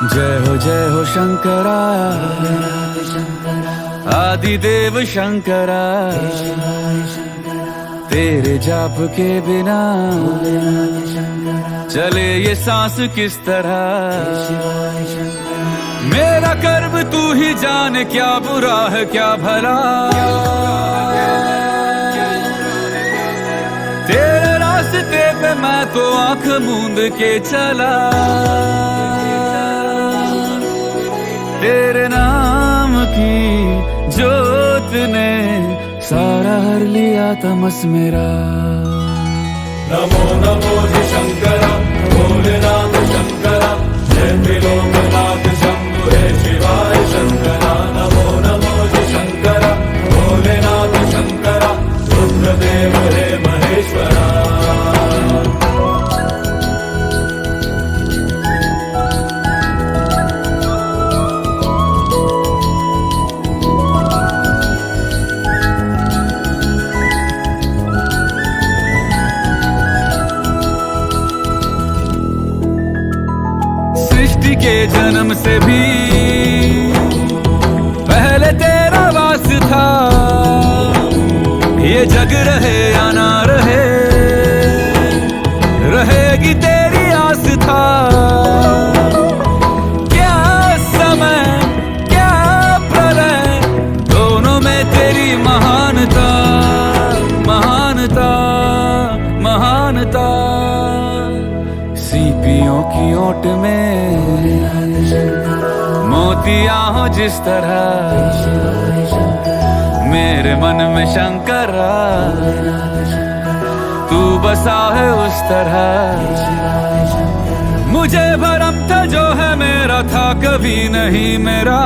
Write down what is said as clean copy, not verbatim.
जय हो शंकरा, आदिदेव शंकरा। तेरे जाप के बिना चले ये सांस किस तरह। मेरा कर्म तू ही जाने, क्या बुरा है क्या भला। तेरे रास्ते पे मैं तो आंख मूंद के चला। तेरे नाम की जोत ने सारा हर लिया तमस मेरा। नमो नमो जी शंकरा, भोलेनाथ शंकरा, जय त्रिलोकनाथ शंभु हे शिवाय शंकरा। नमो नमो जी शंकरा, भोलेनाथ शंकरा, रुद्रदेव हे महेश्वरा। सृष्टि के जन्म से भी पहले तेरा वास था। ये जग रहे या ना रहे, रहेगी तेरी आस था। क्या समय क्या प्रलय, दोनों में तेरी महानता महानता महानता। सीपियों की ओट में मोतिया हो जिस तरह, मेरे मन में शंकरा तू बसा है उस तरह। मुझे भरम था जो है मेरा था कभी नहीं मेरा।